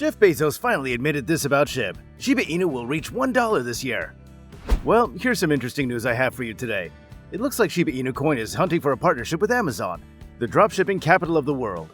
Jeff Bezos finally admitted this about Shib. Shiba Inu will reach $1 this year. Well, here's some interesting news I have for you today. It looks like Shiba Inu coin is hunting for a partnership with Amazon, the dropshipping capital of the world.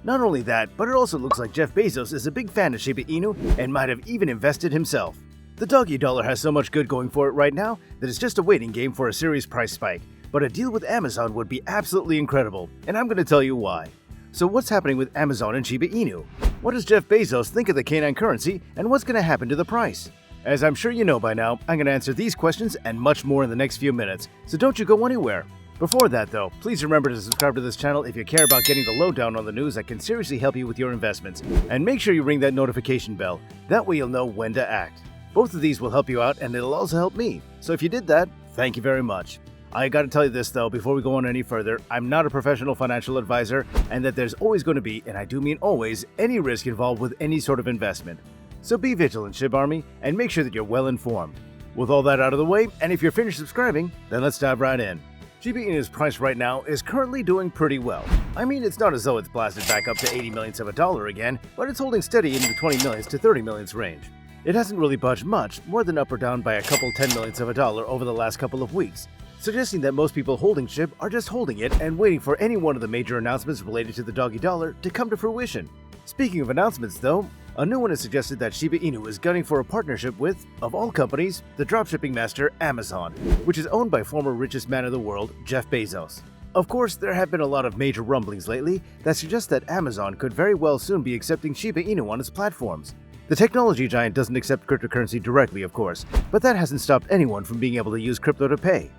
Not only that, but it also looks like Jeff Bezos is a big fan of Shiba Inu and might have even invested himself. The doggy dollar has so much good going for it right now that it's just a waiting game for a serious price spike. But a deal with Amazon would be absolutely incredible, and I'm going to tell you why. So what's happening with Amazon and Shiba Inu? What does Jeff Bezos think of the canine currency, and what's going to happen to the price? As I'm sure you know by now, I'm going to answer these questions and much more in the next few minutes, so don't you go anywhere. Before that though, please remember to subscribe to this channel if you care about getting the lowdown on the news that can seriously help you with your investments, and make sure you ring that notification bell, that way you'll know when to act. Both of these will help you out and it'll also help me, so if you did that, thank you very much. I gotta tell you this though, before we go on any further, I'm not a professional financial advisor, and that there's always going to be, and I do mean always, any risk involved with any sort of investment. So be vigilant, Shib Army, and make sure that you're well informed. With all that out of the way, and if you're finished subscribing, then let's dive right in. Shiba Inu's price right now is currently doing pretty well. I mean, it's not as though it's blasted back up to 80 millionths of a dollar again, but it's holding steady in the 20 millions to 30 millions range. It hasn't really budged much, more than up or down by a couple 10 millionths of a dollar over the last couple of weeks, suggesting that most people holding Shib are just holding it and waiting for any one of the major announcements related to the doggy dollar to come to fruition. Speaking of announcements though, a new one has suggested that Shiba Inu is gunning for a partnership with, of all companies, the dropshipping master Amazon, which is owned by former richest man in the world, Jeff Bezos. Of course, there have been a lot of major rumblings lately that suggest that Amazon could very well soon be accepting Shiba Inu on its platforms. The technology giant doesn't accept cryptocurrency directly, of course, but that hasn't stopped anyone from being able to use crypto to pay.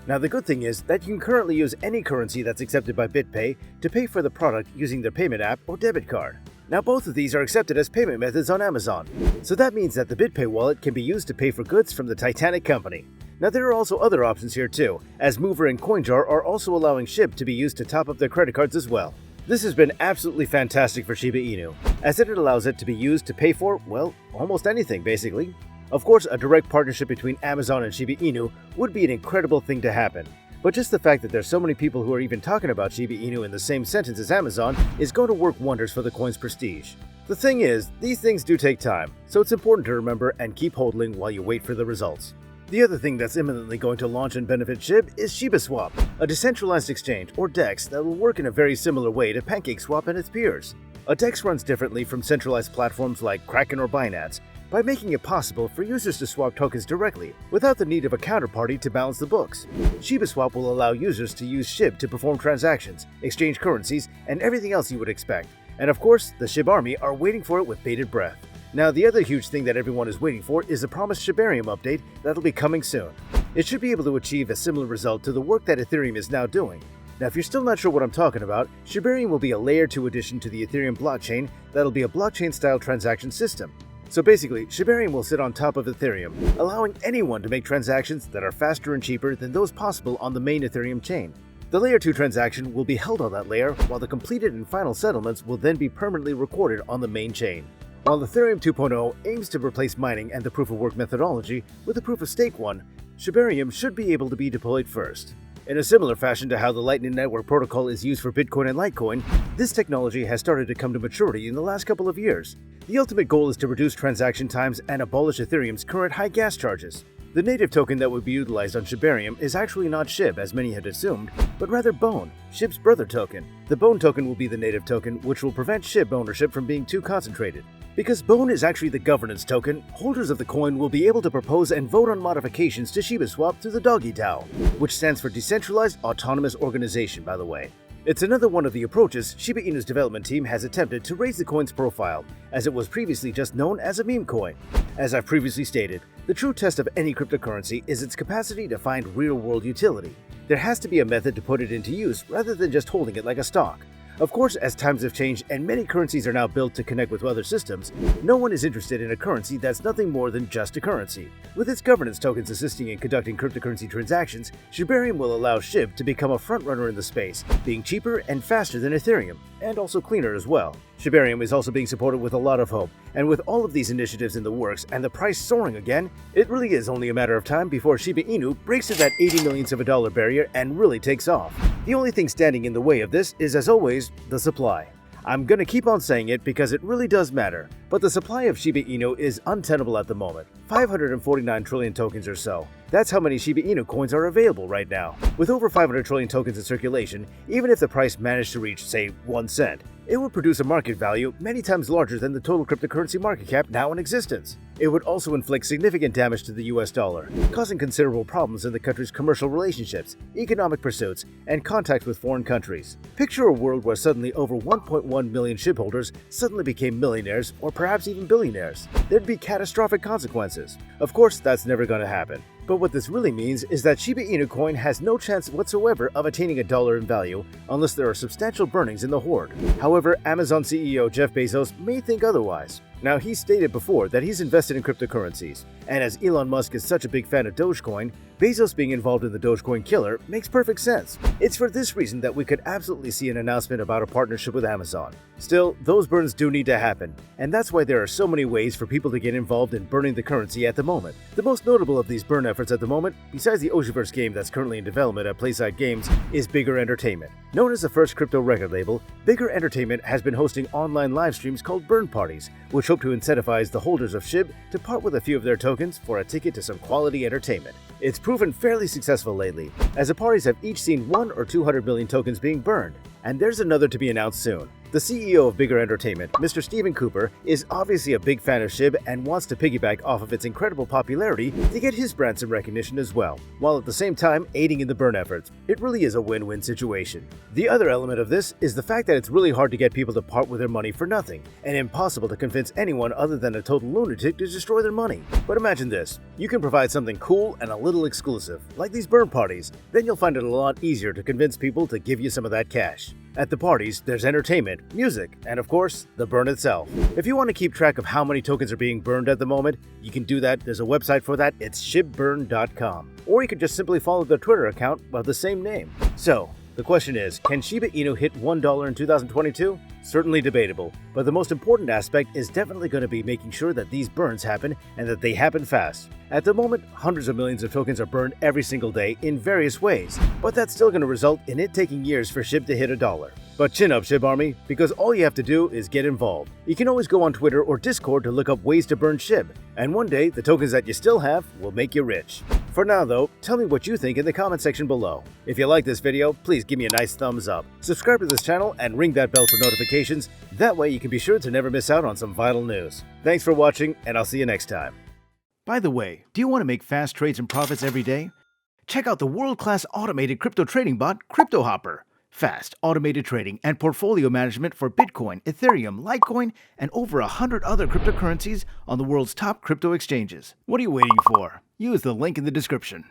Now the good thing is that you can currently use any currency that's accepted by BitPay to pay for the product using their payment app or debit card. Now both of these are accepted as payment methods on Amazon, so that means that the BitPay wallet can be used to pay for goods from the Titanic company. Now there are also other options here too, as Mover and CoinJar are also allowing Shib to be used to top up their credit cards as well. This has been absolutely fantastic for Shiba Inu, as it allows it to be used to pay for, well, almost anything basically. Of course, a direct partnership between Amazon and Shiba Inu would be an incredible thing to happen, but just the fact that there's so many people who are even talking about Shiba Inu in the same sentence as Amazon is going to work wonders for the coin's prestige. The thing is, these things do take time, so it's important to remember and keep hodling while you wait for the results. The other thing that's imminently going to launch and benefit Shib is shibaswap, a decentralized exchange, or DEX, that will work in a very similar way to pancakeswap and its peers. A DEX runs differently from centralized platforms like Kraken or Binance, by making it possible for users to swap tokens directly without the need of a counterparty to balance the books. shibaswap will allow users to use Shib to perform transactions, exchange currencies, and everything else you would expect. And of course, the Shib Army are waiting for it with bated breath. Now, the other huge thing that everyone is waiting for is the promised Shibarium update that'll be coming soon. It should be able to achieve a similar result to the work that Ethereum is now doing. Now, if you're still not sure what I'm talking about, Shibarium will be a Layer 2 addition to the Ethereum blockchain that'll be a blockchain-style transaction system. So basically, Shibarium will sit on top of Ethereum, allowing anyone to make transactions that are faster and cheaper than those possible on the main Ethereum chain. The Layer 2 transaction will be held on that layer, while the completed and final settlements will then be permanently recorded on the main chain. While Ethereum 2.0 aims to replace mining and the proof-of-work methodology with a proof-of-stake one, Shibarium should be able to be deployed first. In a similar fashion to how the Lightning Network protocol is used for Bitcoin and Litecoin, this technology has started to come to maturity in the last couple of years. The ultimate goal is to reduce transaction times and abolish Ethereum's current high gas charges. The native token that would be utilized on Shibarium is actually not Shib, as many had assumed, but rather Bone, Shib's brother token. The Bone token will be the native token, which will prevent Shib ownership from being too concentrated. Because Bone is actually the governance token, holders of the coin will be able to propose and vote on modifications to shibaswap through the Doggy DAO, which stands for Decentralized Autonomous Organization, by the way. It's another one of the approaches Shiba Inu's development team has attempted to raise the coin's profile, as it was previously just known as a meme coin. As I've previously stated, the true test of any cryptocurrency is its capacity to find real-world utility. There has to be a method to put it into use rather than just holding it like a stock. Of course, as times have changed and many currencies are now built to connect with other systems, no one is interested in a currency that's nothing more than just a currency. With its governance tokens assisting in conducting cryptocurrency transactions, Shibarium will allow Shib to become a frontrunner in the space, being cheaper and faster than Ethereum, and also cleaner as well. Shibarium is also being supported with a lot of hope, and with all of these initiatives in the works and the price soaring again, it really is only a matter of time before Shiba Inu breaks through that 80 millions of a dollar barrier and really takes off. The only thing standing in the way of this is, as always, the supply. I'm gonna keep on saying it because it really does matter, but the supply of Shiba Inu is untenable at the moment. 549 trillion tokens or so. That's how many Shiba Inu coins are available right now. With over 500 trillion tokens in circulation, even if the price managed to reach, say, 1 cent, it would produce a market value many times larger than the total cryptocurrency market cap now in existence. It would also inflict significant damage to the US dollar, causing considerable problems in the country's commercial relationships, economic pursuits, and contacts with foreign countries. Picture a world where suddenly over 1.1 million SHIB holders suddenly became millionaires or perhaps even billionaires. There'd be catastrophic consequences. Of course, that's never going to happen. But what this really means is that Shiba Inu coin has no chance whatsoever of attaining $1 in value unless there are substantial burnings in the hoard. However, Amazon CEO Jeff Bezos may think otherwise. Now, he stated before that he's invested in cryptocurrencies, and as Elon Musk is such a big fan of Dogecoin, Bezos being involved in the Dogecoin killer makes perfect sense. It's for this reason that we could absolutely see an announcement about a partnership with Amazon. Still, those burns do need to happen, and that's why there are so many ways for people to get involved in burning the currency at the moment. The most notable of these burn efforts at the moment, besides the Oceanverse game that's currently in development at Playside Games, is Bigger Entertainment. Known as the first crypto record label, Bigger Entertainment has been hosting online live streams called burn parties, which hope to incentivize the holders of SHIB to part with a few of their tokens for a ticket to some quality entertainment. It's proven fairly successful lately, as the parties have each seen 1 or 200 million tokens being burned, and there's another to be announced soon. The CEO of Bigger Entertainment, Mr. Stephen Cooper, is obviously a big fan of SHIB and wants to piggyback off of its incredible popularity to get his brand some recognition as well, while at the same time aiding in the burn efforts. It really is a win-win situation. The other element of this is the fact that it's really hard to get people to part with their money for nothing, and impossible to convince anyone other than a total lunatic to destroy their money. But imagine this, you can provide something cool and a little exclusive, like these burn parties, then you'll find it a lot easier to convince people to give you some of that cash. At the parties, there's entertainment, music, and of course, the burn itself. If you want to keep track of how many tokens are being burned at the moment, you can do that. There's a website for that. It's shibburn.com. Or you could just simply follow their Twitter account of the same name. So, the question is, can Shiba Inu hit $1 in 2022? Certainly debatable, but the most important aspect is definitely going to be making sure that these burns happen and that they happen fast. At the moment, hundreds of millions of tokens are burned every single day in various ways, but that's still going to result in it taking years for SHIB to hit $1. But chin up, SHIB Army, because all you have to do is get involved. You can always go on Twitter or Discord to look up ways to burn SHIB, and one day the tokens that you still have will make you rich. For now though, tell me what you think in the comment section below. If you like this video, please give me a nice thumbs up, subscribe to this channel, and ring that bell for notifications. That way you can be sure to never miss out on some vital news. Thanks for watching, and I'll see you next time. By the way, do you want to make fast trades and profits every day? Check out the world-class automated crypto trading bot, Crypto Hopper. Fast, automated trading and portfolio management for Bitcoin, Ethereum, Litecoin, and over 100 other cryptocurrencies on the world's top crypto exchanges. What are you waiting for? Use the link in the description.